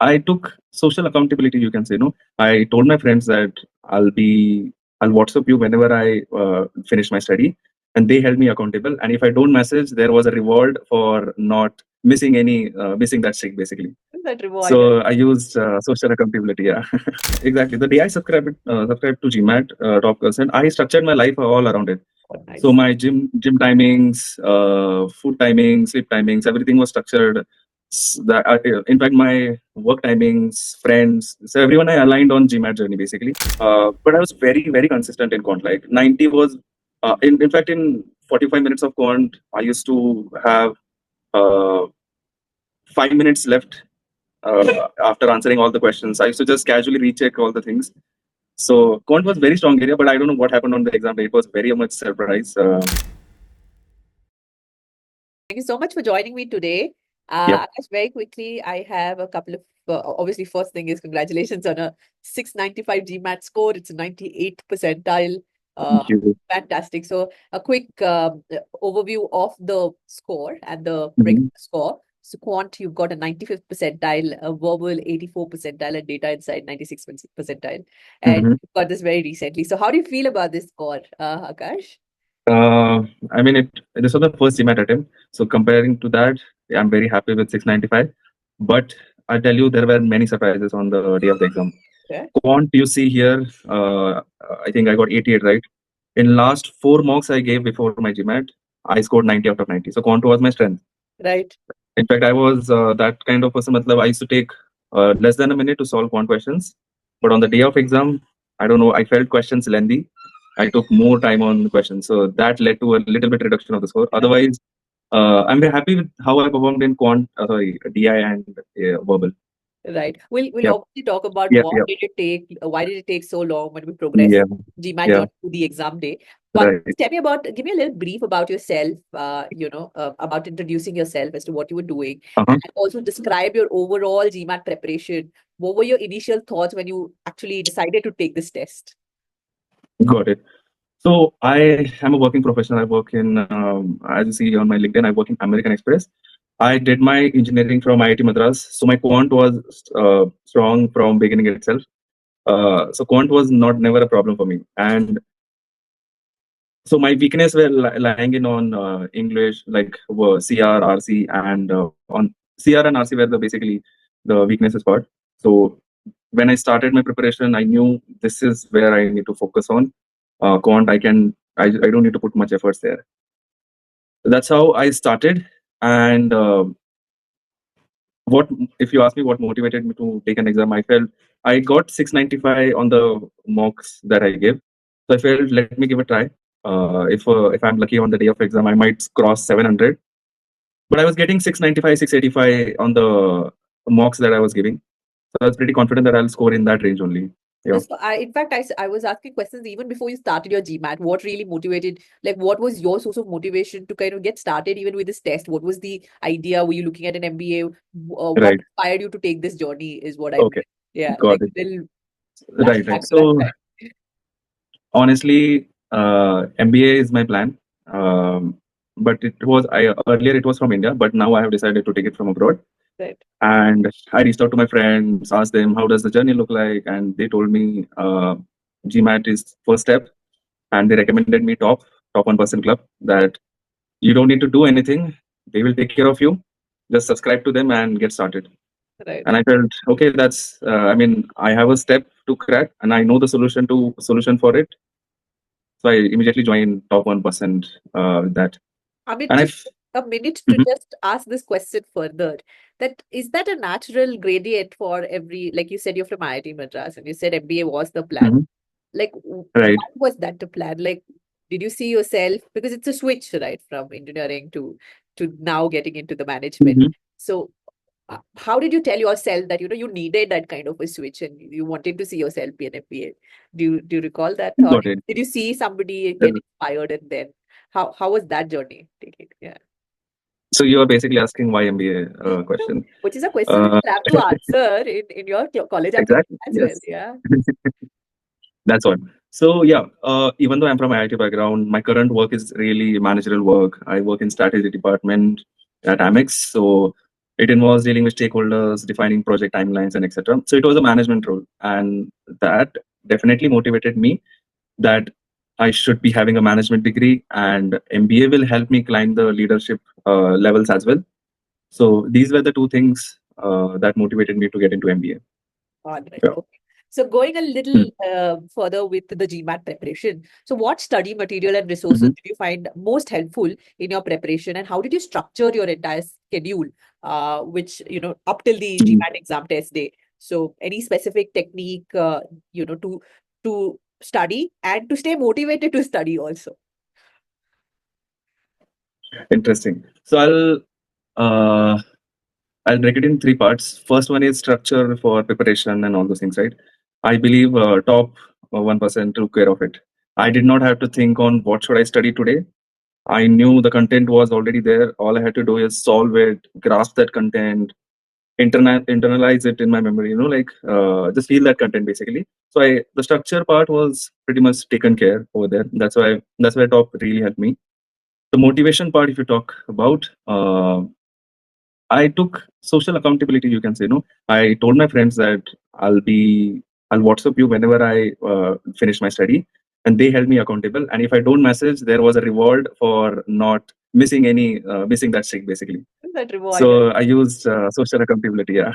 I took social accountability, you can say. No, I told my friends that I'll WhatsApp you whenever I finish my study, and they held me accountable. And if I don't message, there was a reward for not missing that streak, basically. That reward. So I used social accountability. Yeah, exactly. The day I subscribed to GMAT, top percent, I structured my life all around it. Nice. So my gym timings, food timings, sleep timings, everything was structured. In fact, my work timings, friends, so everyone I aligned on GMAT journey basically. But I was very consistent in Quant. Like 90 was, in fact, in 45 minutes of Quant, I used to have 5 minutes left after answering all the questions. I used to just casually recheck all the things. So Quant was very strong area, but I don't know what happened on the exam day. It was very much surprise. Thank you so much for joining me today. Yep. Akash, very quickly, I have a couple of, obviously, first thing is congratulations on a 695 GMAT score. It's a 98th percentile. Thank you. Fantastic. So a quick overview of the score and the regular score. So Quant, you've got a 95th percentile, a verbal 84 percentile, and data inside 96 percentile. And you've got this very recently. So how do you feel about this score, Akash? I mean, this was the first GMAT attempt. So comparing to that, I'm very happy with 695. But I tell you, there were many surprises on the day of the exam. Okay. Quant, you see here, I think I got 88, right? In last 4 mocks I gave before my GMAT, I scored 90 out of 90. So Quant was my strength. Right. In fact, I was that kind of person. I used to take less than a minute to solve Quant questions. But on the day of exam, I don't know, I felt questions lengthy. I took more time on the questions. So that led to a little bit reduction of the score. Otherwise, I'm very happy with how I performed in DI and verbal. Right. We'll Yep. obviously talk about Yep, what yep. did it take, why did it take so long when we progressed GMAT Yeah. journey to the exam day. But Right. give me a little brief about yourself, about introducing yourself as to what you were doing, Uh-huh. and also describe your overall GMAT preparation. What were your initial thoughts when you actually decided to take this test? Got it. So I am a working professional. I work in, as you see on my LinkedIn, I work in American Express. I did my engineering from IIT Madras. So my Quant was strong from beginning itself. So Quant was never a problem for me. And so my weakness were lying in on English, like CR, RC, and on CR and RC were basically the weaknesses part. So when I started my preparation, I knew this is where I need to focus on. Quant, I don't need to put much efforts there. That's how I started. And if you ask me what motivated me to take an exam, I felt I got 695 on the mocks that I gave. So I felt, let me give a try. If I'm lucky on the day of exam, I might cross 700. But I was getting 695, 685 on the mocks that I was giving. So I was pretty confident that I'll score in that range only. Yeah. So in fact, I was asking questions even before you started your GMAT. What really motivated, like, what was your source of motivation to kind of get started even with this test? What was the idea? Were you looking at an MBA? What Right. inspired you to take this journey is what I Okay. Yeah. Got like, it. Right. flashback. So honestly, MBA is my plan. But earlier it was from India, but now I have decided to take it from abroad. Right. And I reached out to my friends, asked them how does the journey look like, and they told me GMAT is first step, and they recommended me top 1% club, that you don't need to do anything, they will take care of you, just subscribe to them and get started. Right. And I felt, okay, that's I have a step to crack and I know the solution for it. So I immediately joined top 1% with that. I mean, And just a minute to just ask this question further. That is that a natural gradient for every, like you said, you're from IIT Madras and you said MBA was the plan. Like, Right. why was that the plan? Like, did you see yourself, because it's a switch, right, from engineering to now getting into the management. So how did you tell yourself that you needed that kind of a switch and you wanted to see yourself be an MBA? Do you recall that thought? Got it. Did you see somebody get inspired, and then how was that journey taken? Yeah. So you are basically asking why MBA question. Which is a question you have to answer in your college Exactly. application as Yes. well. Yeah. That's what. So yeah, even though I'm from IIT background, my current work is really managerial work. I work in strategy department at Amex. So It involves dealing with stakeholders, defining project timelines, and etc. So it was a management role, and that definitely motivated me that I should be having a management degree, and MBA will help me climb the leadership levels as well. So these were the two things that motivated me to get into MBA. All right. Yeah. Okay. So going a little Mm. further with the GMAT preparation. So what study material and resources Mhm. did you find most helpful in your preparation, and how did you structure your entire schedule, which, up till the Mhm. GMAT exam test day? So any specific technique, to study and to stay motivated to study also? Interesting. So uh, I'll break it in three parts. First one is structure for preparation and all those things, right? I believe top 1% took care of it. I did not have to think on what should I study today. I knew the content was already there. All I had to do is solve it, grasp that content, internalize it in my memory. Just feel that content basically. So the structure part was pretty much taken care over there. That's why top really helped me. The motivation part, if you talk about, I took social accountability, you can say. No, I told my friends that I'll WhatsApp you whenever I finish my study, and they held me accountable. And if I don't message, there was a reward for not missing that streak, basically. That reward. So I used social accountability. Yeah,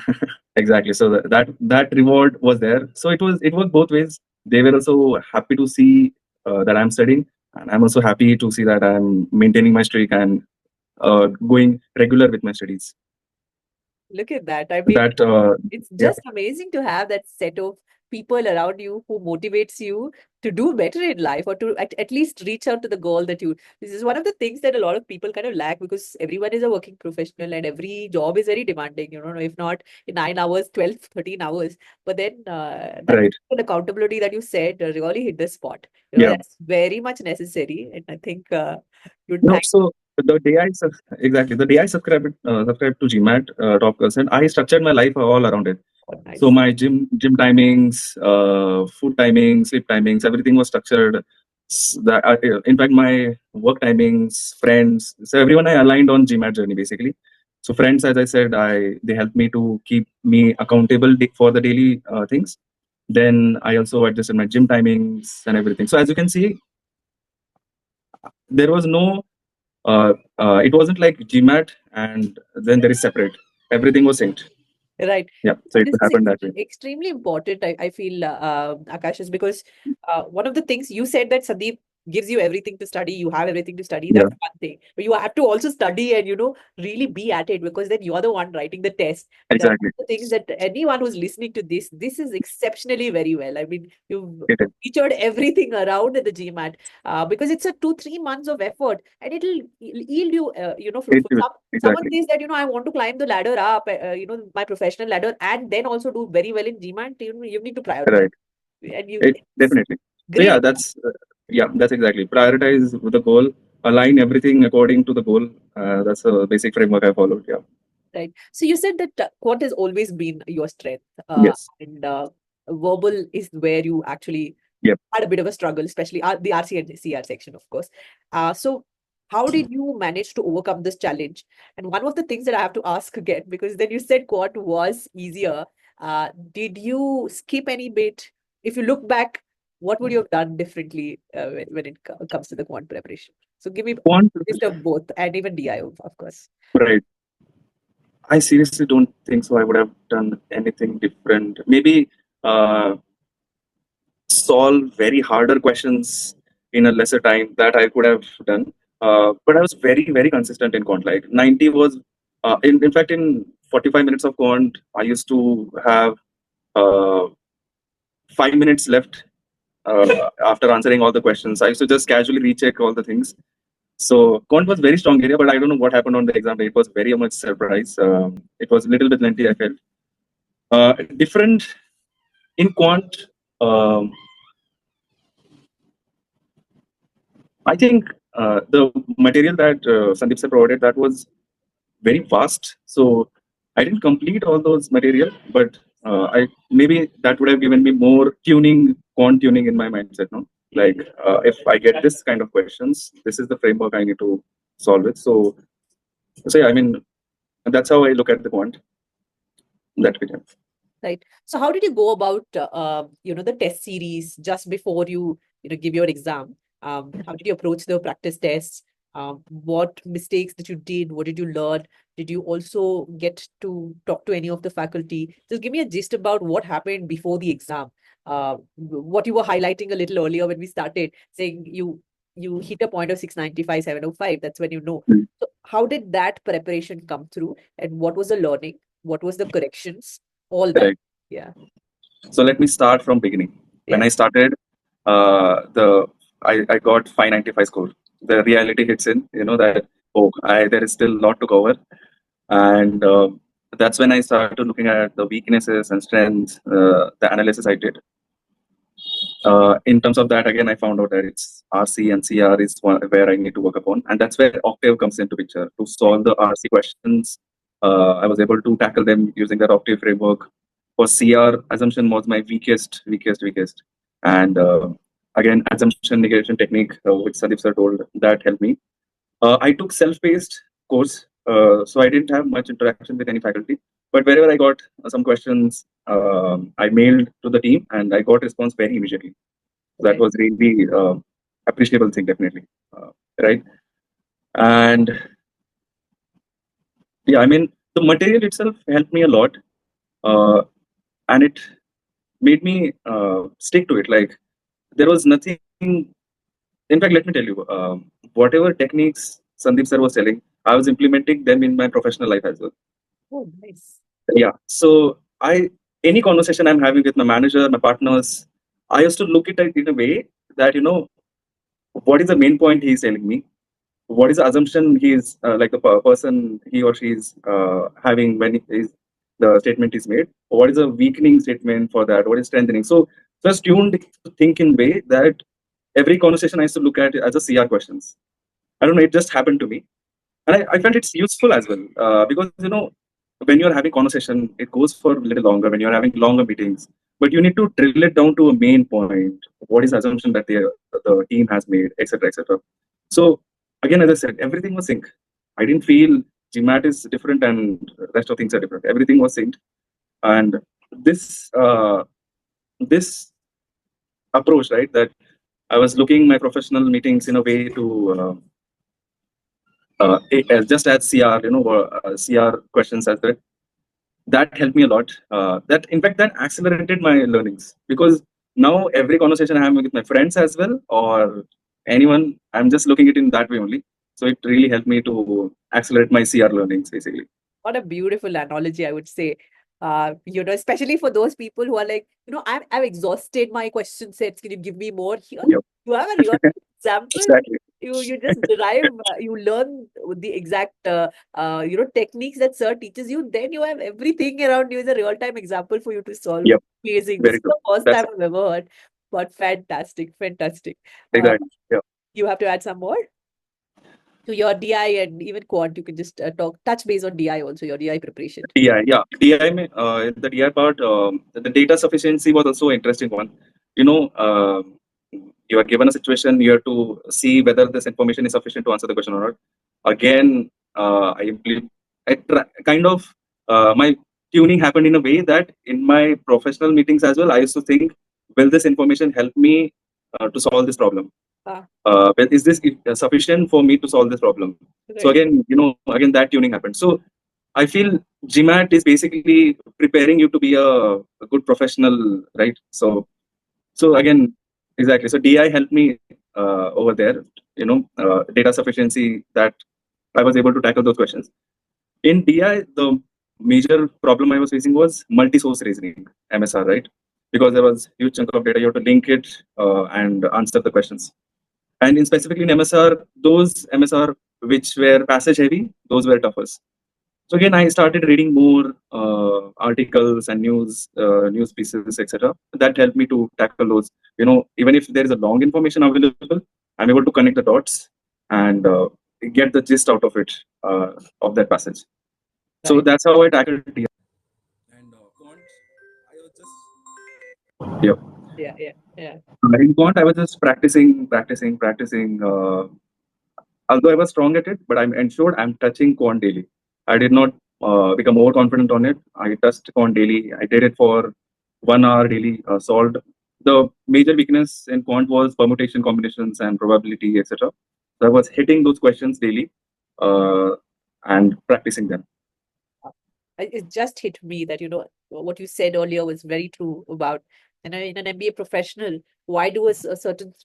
exactly. So that reward was there. So it worked both ways. They were also happy to see that I'm studying, and I'm also happy to see that I'm maintaining my streak and going regular with my studies. Look at that. I mean, That it's Yeah, just amazing to have that set of people around you who motivates you to do better in life, or to at least reach out to the goal that you. This is one of the things that a lot of people kind of lack, because everyone is a working professional and every job is very demanding, if not in 9 hours, 12, 13 hours. But then that right. accountability that you said really hit the spot. Yeah. That's very much necessary. And I think you'd No, thank. so exactly the day I subscribed to GMAT top percent, I structured my life all around it. Oh, So nice. my gym timings, food timings, sleep timings, everything was structured. In fact, my work timings, friends, so everyone I aligned on GMAT journey basically. So friends, as I said, they helped me to keep me accountable for the daily things. Then I also adjusted my gym timings and everything. So as you can see, there was no it wasn't like GMAT and then there is separate. Everything was synced. Right. Yeah. So it This is happened that way. extremely important, I feel, Akash, is because one of the things you said, that Sandeep gives you everything to study, you have everything to study. Yeah. That's one thing. But you have to also study and, really be at it, because then you're the one writing the test. And that's Exactly. one of the things that anyone who's listening to this is exceptionally very well. I mean, you've It is. featured everything around the GMAT, because it's a 2-3 months of effort, and it'll yield you, It for is. someone Exactly. says that, I want to climb the ladder up, my professional ladder, and then also do very well in GMAT, you need to prioritize. Right. And It it's definitely. So great. that's exactly. Prioritize with the goal. Align everything according to the goal. That's a basic framework I followed. Yeah. Right. So you said that quant has always been your strength, Yes. and verbal is where you actually Yep. had a bit of a struggle, especially the RC and CR section, of course. So how did you manage to overcome this challenge? And one of the things that I have to ask again, because then you said quant was easier. Did you skip any bit? If you look back, what would you have done differently when it comes to the quant preparation? So give me a Quant. list of both, and even DIO, of course. Right. I seriously don't think so. I would have done anything different. Maybe uh, solve very harder questions in a lesser time that I could have done. But I was very, very consistent in quant. Like 90 was, in fact, in 45 minutes of quant, I used to have uh, 5 minutes left after answering all the questions. I used to just casually recheck all the things. So quant was very strong area, but I don't know what happened on the exam day. It was very much surprise. It was a little bit lengthy, I felt. Different in quant. Um, I think the material that Sandeep sir provided, that was very vast. So I didn't complete all those material, but I maybe that would have given me more quant tuning in my mindset. No, like if I get this kind of questions, this is the framework I need to solve it. So yeah, I mean, And that's how I look at the quant. That way. Right. So how did you go about, the test series just before you give your exam? How did you approach the practice tests? What mistakes that you did? What did you learn? Did you also get to talk to any of the faculty? Just give me a gist about what happened before the exam. What you were highlighting a little earlier when we started, saying you hit a point of 695, 705. That's when you know. Mm. So how did that preparation come through, and what was the learning? What was the corrections? All that. Correct. Yeah. So let me start from beginning. When Yeah. I started, I got 595 score. The reality hits in, that there is still a lot to cover, and that's when I started looking at the weaknesses and strengths, the analysis I did. In terms of that, again, I found out that it's RC and CR is where I need to work upon, and that's where Octave comes into picture. To solve the RC questions, I was able to tackle them using that Octave framework. For CR, assumption was my weakest, and again, assumption negation technique, which Sandeep sir told, that helped me. I took self-paced course, so I didn't have much interaction with any faculty. But wherever I got some questions, I mailed to the team, and I got response very immediately. That Right. was really appreciable thing, definitely, right? And yeah, I mean, the material itself helped me a lot, uh, and it made me stick to it. Like, there was nothing. In fact, let me tell you, whatever techniques Sandeep sir was telling, I was implementing them in my professional life as well. Oh, nice. Yeah. So any conversation I'm having with my manager, my partners, I used to look at it in a way that, what is the main point he's telling me? What is the assumption he's like the person he or she is having when the statement is made? What is a weakening statement for that? What is strengthening? So just tuned to think in way that every conversation I used to look at it as a CR questions. I don't know, it just happened to me. And I felt it's useful as well, because when you're having conversation, it goes for a little longer. When you're having longer meetings, but you need to drill it down to a main point. What is the assumption that the team has made, etc., etc. So again, as I said, everything was synced. I didn't feel GMAT is different and rest of things are different. Everything was synced, and this approach, right, that I was looking my professional meetings in a way to just as CR, CR questions as well. That helped me a lot. That in fact that accelerated my learnings, because now every conversation I'm having with my friends as well, or anyone, I'm just looking at it in that way only. So it really helped me to accelerate my CR learnings, basically. What a beautiful analogy, I would say. Especially for those people who are like, I've exhausted my question sets. Can you give me more here? Yep. You have a real example. Exactly. You just derive, you learn the exact, techniques that sir teaches you. Then you have everything around you is a real time example for you to solve. Yep. Amazing. This Very is true. the first That's time I've ever heard. But fantastic, fantastic. exactly. Yeah. You have to add some more to your DI and even Quant. You can just touch base on DI also, your DI preparation. DI, yeah. The DI part, the data sufficiency was also an interesting one. You are given a situation, you have to see whether this information is sufficient to answer the question or not. Again, kind of my tuning happened in a way that in my professional meetings as well, I used to think, will this information help me to solve this problem? Ah, Is this sufficient for me to solve this problem? So right. again, again that tuning happened. So I feel GMAT is basically preparing you to be a good professional, right? So again, exactly. So DI helped me over there. Data sufficiency, that I was able to tackle those questions. In DI, the major problem I was facing was multi-source reasoning, MSR, right? Because there was huge chunk of data, you have to link it and answer the questions. And in specifically in MSR, those MSR which were passage heavy, those were toughest. So again, I started reading more articles and news pieces, etc. That helped me to tackle those. Even if there is a long information available, I'm able to connect the dots and get the gist out of it, of that passage. So Right. that's how I tackled it. And Quant, I was just Yeah, yeah, yeah. in Quant, I was just practicing. Although I was strong at it, but I'm ensured I'm touching Quant daily. I did not become more confident on it. I touched on daily. I did it for 1 hour daily. Solved the major weakness in quant was permutation, combinations, and probability, etc. So I was hitting those questions daily uh, and practicing them. It just hit me that, what you said earlier was very true about, in an MBA professional, why do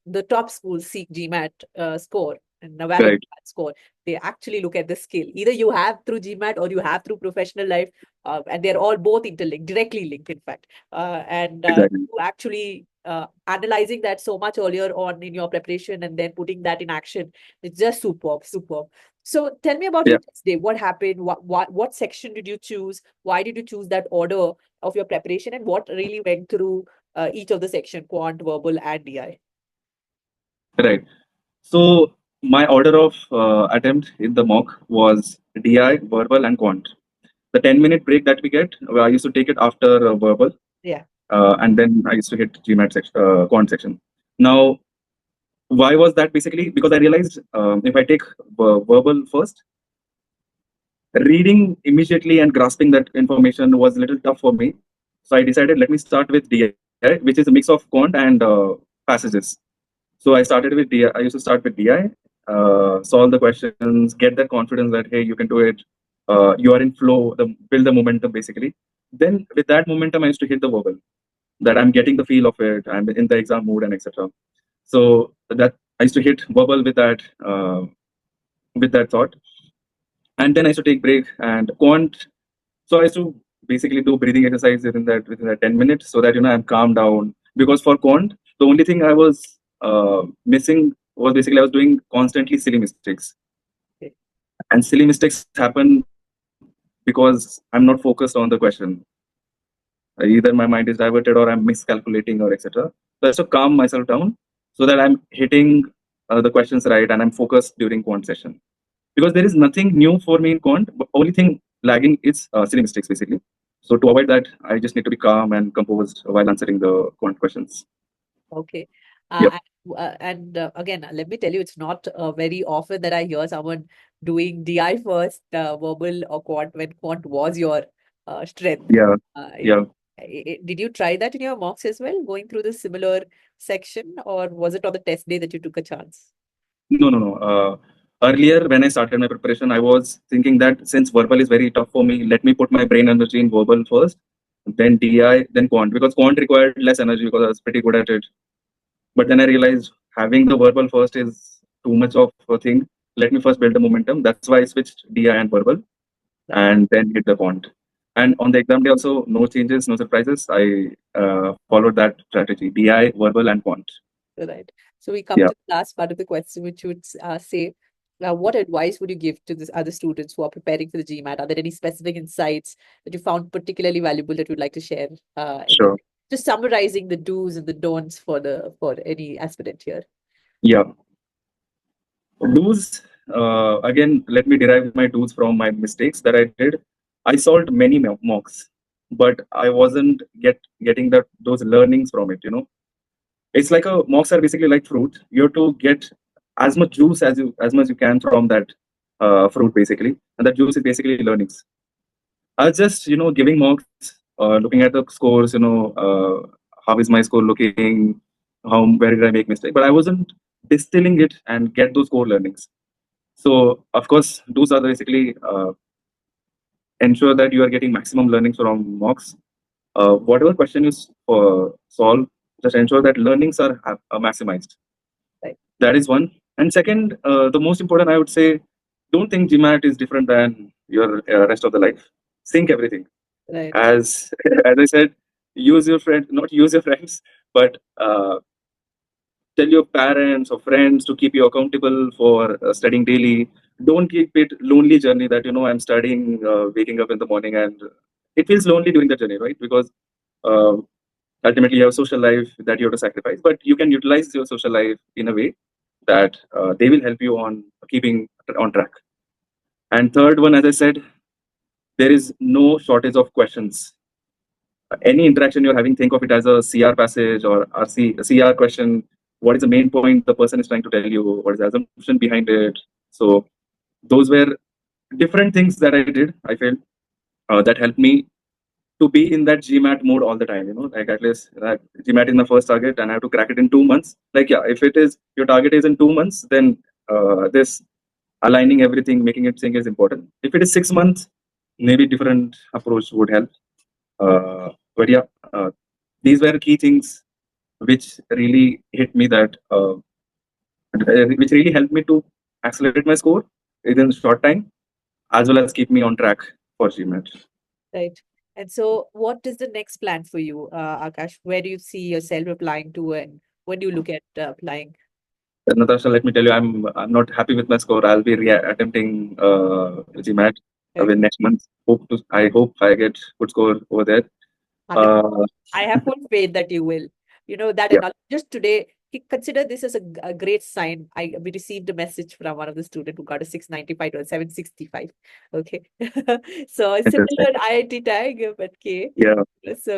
the top schools seek GMAT score and a valid Right. GMAT score? They actually look at the skill. Either you have through GMAT or you have through professional life, and they're all both interlinked, directly linked, in fact. And Exactly. you actually analyzing that so much earlier on in your preparation and then putting that in action, it's just superb, superb. So tell me about Yeah. your test day. What happened? What section did you choose? Why did you choose that order of your preparation? And what really went through each of the section, quant, verbal, and DI? Right. So my order of attempt in the mock was DI, verbal, and quant. The 10-minute break that we get, I used to take it after verbal, Yeah. and then I used to hit GMAT section, quant section. Now, why was that? Basically because I realized if I take verbal first, reading immediately and grasping that information was a little tough for me. So I decided, let me start with DI, which is a mix of quant and passages. So I started with DI. I used to start with DI, solve the questions, get that confidence that hey, you can do it. You are in flow. Build the momentum basically. Then with that momentum, I used to hit the verbal. That I'm getting the feel of it. I'm in the exam mood and etc. So that I used to hit verbal with that thought, and then I used to take break and quant. So I used to basically do breathing exercise within that 10 minutes so that I'm calm down. Because for quant, the only thing I was missing was basically I was doing constantly silly mistakes, Okay. and silly mistakes happen because I'm not focused on the question. Either my mind is diverted or I'm miscalculating or etc. So I have to calm myself down so that I'm hitting the questions right and I'm focused during quant session. Because there is nothing new for me in quant, but only thing lagging is silly mistakes basically. So to avoid that, I just need to be calm and composed while answering the quant questions. Okay. Yep. Again, let me tell you, it's not very often that I hear someone doing DI first, verbal or quant, when quant was your strength. Yeah. You Yeah. know, did you try that in your mocks as well, going through the similar section, or was it on the test day that you took a chance? No. Earlier, when I started my preparation, I was thinking that since verbal is very tough for me, let me put my brain energy in verbal first, then DI, then quant. Because quant required less energy because I was pretty good at it. But then I realized having the verbal first is too much of a thing. Let me first build the momentum. That's why I switched DI and verbal and then hit the quant. And on the exam day also, no changes, no surprises. I followed that strategy: DI, verbal, and quant. Right. So we come Yeah, to the last part of the question, which would say, what advice would you give to the other students who are preparing for the GMAT? Are there any specific insights that you found particularly valuable that you'd like to share sure. just summarizing the do's and the don'ts for any aspirant here? Yeah. Do's, again, let me derive my do's from my mistakes that I did. I solved many mocks, but I wasn't getting those learnings from it. It's like mocks are basically like fruit. You have to get as much juice as much you can from that fruit basically, and that juice is basically learnings. I was just giving mocks, looking at the scores. How is my score looking? Where did I make mistake? But I wasn't distilling it and get those core learnings. So of course, those are basically ensure that you are getting maximum learnings from mocks. Whatever question you solve, just ensure that learnings are maximized. Right. That is one. And second, the most important, I would say, don't think GMAT is different than your rest of the life. Think everything. Right. As as I said, use your friends, not use your friends, but tell your parents or friends to keep you accountable for studying daily. Don't keep it lonely journey that I'm studying, waking up in the morning, and it feels lonely during the journey, right? Because uh, ultimately you have social life that you have to sacrifice, but you can utilize your social life in a way that they will help you on keeping on track. And third one, as I said, there is no shortage of questions. Any interaction you're having, think of it as a CR passage or CR question. What is the main point the person is trying to tell you? What is the assumption behind it? So those were different things that I did, I felt. that helped me to be in that GMAT mode all the time. Like at least GMAT is my first target, and I have to crack it in 2 months. Like yeah, if it is your target is in 2 months, then this aligning everything, making it sync is important. If it is 6 months, maybe different approach would help. But yeah, these were key things which really hit me that which really helped me to accelerate my score within a short time, as well as keep me on track for GMAT. Right. And so, what is the next plan for you, Akash? Where do you see yourself applying to, and when do you look at applying? Natasha, let me tell you, I'm not happy with my score. I'll be attempting GMAT Okay. next month. I hope I get good score over there. 100%. I have full faith that you will. That Yeah, and just today, consider this as a great sign. We received a message from one of the students who got a 695 to a 765. Okay. So it's interesting. similar IIT tag, but K. Yeah, So,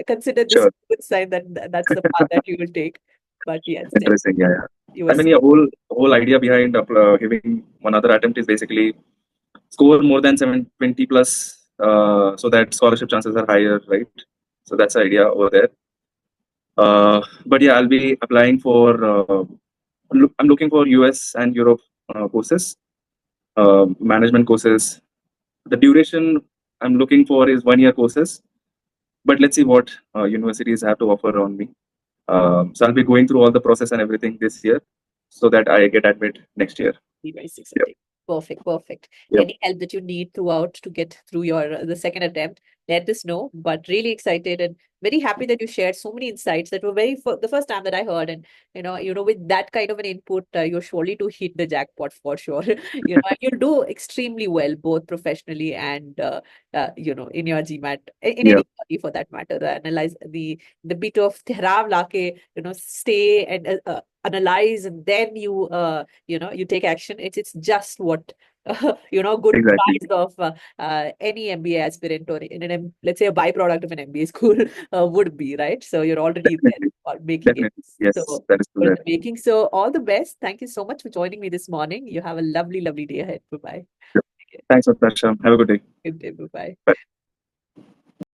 consider this sure. a good sign that that's the path that you will take. But yes, Interesting. Yeah, yeah. you I were mean, yeah, whole idea behind giving one other attempt is basically score more than 720 plus, so that scholarship chances are higher, right? So that's the idea over there. But yeah, I'll be applying for. I'm looking for US and Europe courses, management courses. The duration I'm looking for is 1 year courses, but let's see what universities have to offer on me. So I'll be going through all the process and everything this year, so that I get admit next year. be very Yep. successful. Perfect, perfect. Yep. Any help that you need throughout to get through your the second attempt, let us know. But really excited and very happy that you shared so many insights that were the first time that I heard. And with that kind of an input, you're surely to hit the jackpot for sure. You'll do extremely well, both professionally and in your GMAT, in Yeah. any study for that matter. The bit of tehrav lake, stay and analyze, and then you take action. It's just what good Exactly. price of any MBA aspirant, or in let's say a byproduct of an MBA school would be, right? So you're already there Definitely. or making it. Definitely. Yes, So that is true. for That. the making. So all the best. Thank you so much for joining me this morning. You have a lovely, lovely day ahead. Bye bye. Yep. Thanks, Natasha. Have a good day. Good day. Bye bye. Bye.